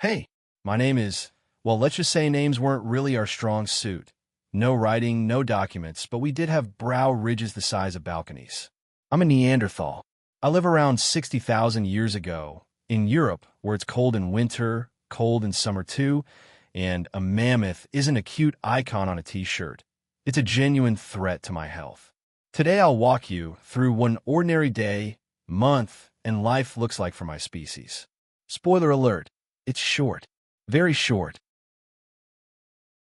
Hey, my name is, well, let's just say names weren't really our strong suit. No writing, no documents, but we did have brow ridges the size of balconies. I'm a Neanderthal. I live around 60,000 years ago in Europe, where it's cold in winter, cold in summer too, and a mammoth isn't a cute icon on a t-shirt. It's a genuine threat to my health. Today I'll walk you through what an ordinary day, month, and life looks like for my species. Spoiler alert, it's short. Very short.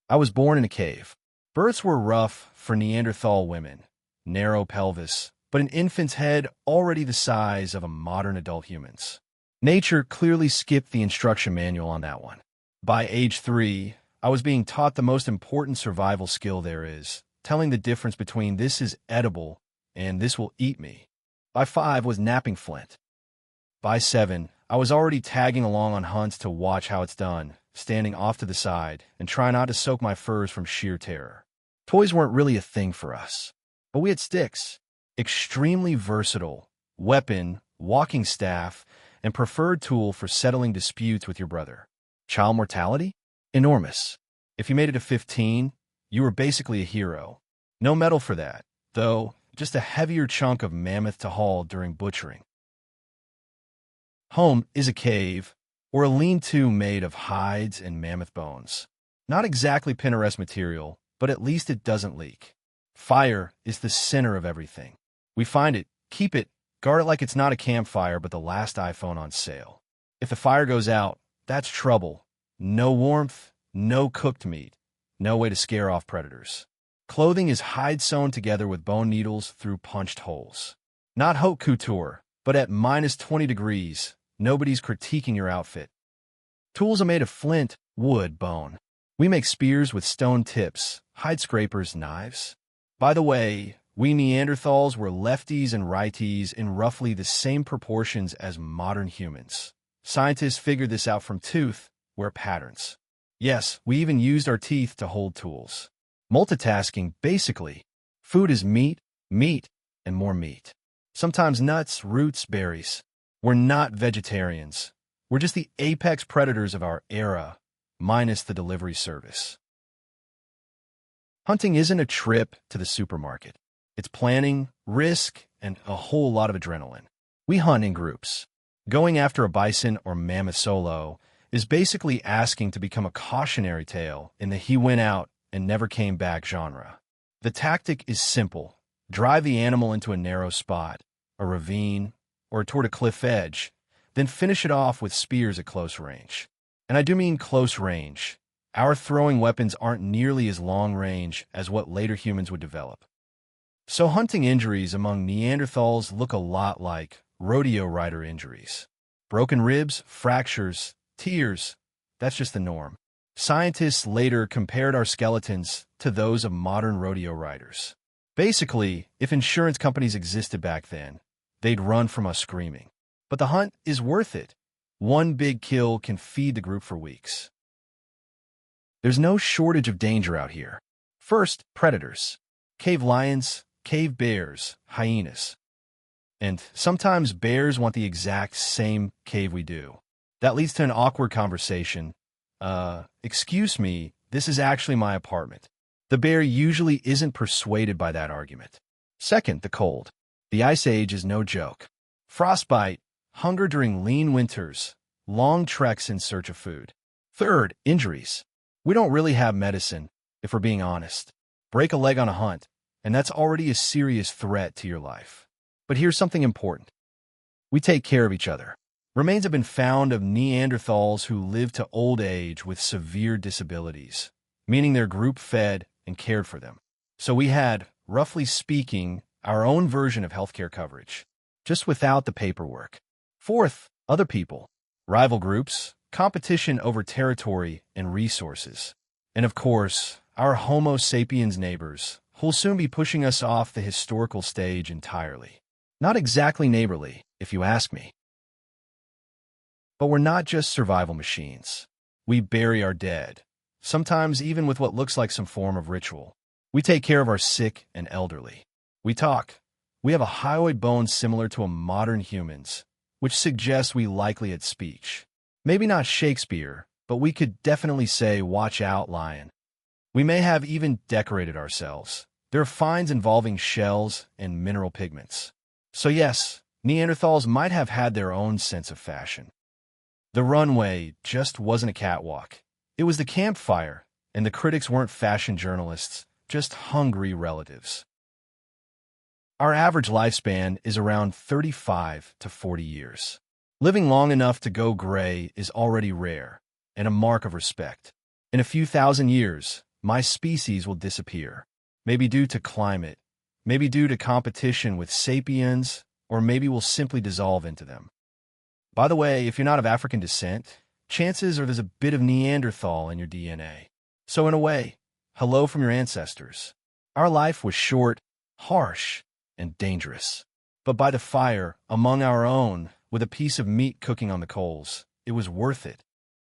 I was born in a cave. Births were rough for Neanderthal women. Narrow pelvis, but an infant's head already the size of a modern adult human's. Nature clearly skipped the instruction manual on that one. By age 3, I was being taught the most important survival skill there is, telling the difference between this is edible and this will eat me. By 5 was napping flint. By 7, I was already tagging along on hunts to watch how it's done, standing off to the side, and try not to soak my furs from sheer terror. Toys weren't really a thing for us, but we had sticks. Extremely versatile, weapon, walking staff, and preferred tool for settling disputes with your brother. Child mortality? Enormous. If you made it to 15, you were basically a hero. No medal for that, though, just a heavier chunk of mammoth to haul during butchering. Home is a cave, or a lean-to made of hides and mammoth bones. Not exactly Pinterest material, but at least it doesn't leak. Fire is the center of everything. We find it, keep it, guard it like it's not a campfire but the last iPhone on sale. If the fire goes out, that's trouble. No warmth, no cooked meat, no way to scare off predators. Clothing is hide sewn together with bone needles through punched holes. Not haute couture, but at minus 20 degrees, nobody's critiquing your outfit. Tools are made of flint, wood, bone. We make spears with stone tips, hide scrapers, knives. By the way, we Neanderthals were lefties and righties in roughly the same proportions as modern humans. Scientists figured this out from tooth wear patterns. Yes, we even used our teeth to hold tools. Multitasking, basically. Food is meat, meat, and more meat. Sometimes nuts, roots, berries. We're not vegetarians. We're just the apex predators of our era, minus the delivery service. Hunting isn't a trip to the supermarket. It's planning, risk, and a whole lot of adrenaline. We hunt in groups. Going after a bison or mammoth solo is basically asking to become a cautionary tale in the he went out and never came back genre. The tactic is simple. Drive the animal into a narrow spot, a ravine, or toward a cliff edge, then finish it off with spears at close range. And I do mean close range. Our throwing weapons aren't nearly as long range as what later humans would develop. So hunting injuries among Neanderthals look a lot like rodeo rider injuries. Broken ribs, fractures, tears, that's just the norm. Scientists later compared our skeletons to those of modern rodeo riders. Basically, if insurance companies existed back then, they'd run from us screaming. But the hunt is worth it. One big kill can feed the group for weeks. There's no shortage of danger out here. First, predators. Cave lions, cave bears, hyenas. And sometimes bears want the exact same cave we do. That leads to an awkward conversation. Excuse me, this is actually my apartment. The bear usually isn't persuaded by that argument. Second, the cold. The Ice Age is no joke. Frostbite, hunger during lean winters, long treks in search of food. Third, injuries. We don't really have medicine, if we're being honest. Break a leg on a hunt, and that's already a serious threat to your life. But here's something important. We take care of each other. Remains have been found of Neanderthals who lived to old age with severe disabilities, meaning their group fed and cared for them. So we had, roughly speaking, our own version of healthcare coverage, just without the paperwork. Fourth, other people, rival groups, competition over territory and resources. And of course, our Homo sapiens neighbors, who'll soon be pushing us off the historical stage entirely. Not exactly neighborly, if you ask me. But we're not just survival machines. We bury our dead, sometimes even with what looks like some form of ritual. We take care of our sick and elderly. We talk. We have a hyoid bone similar to a modern human's, which suggests we likely had speech. Maybe not Shakespeare, but we could definitely say, "Watch out, lion." We may have even decorated ourselves. There are finds involving shells and mineral pigments. So yes, Neanderthals might have had their own sense of fashion. The runway just wasn't a catwalk. It was the campfire, and the critics weren't fashion journalists, just hungry relatives. Our average lifespan is around 35 to 40 years. Living long enough to go gray is already rare, and a mark of respect. In a few thousand years, my species will disappear. Maybe due to climate, maybe due to competition with sapiens, or maybe we'll simply dissolve into them. By the way, if you're not of African descent, chances are there's a bit of Neanderthal in your DNA. So in a way, hello from your ancestors. Our life was short, harsh, and dangerous. But by the fire, among our own, with a piece of meat cooking on the coals, it was worth it.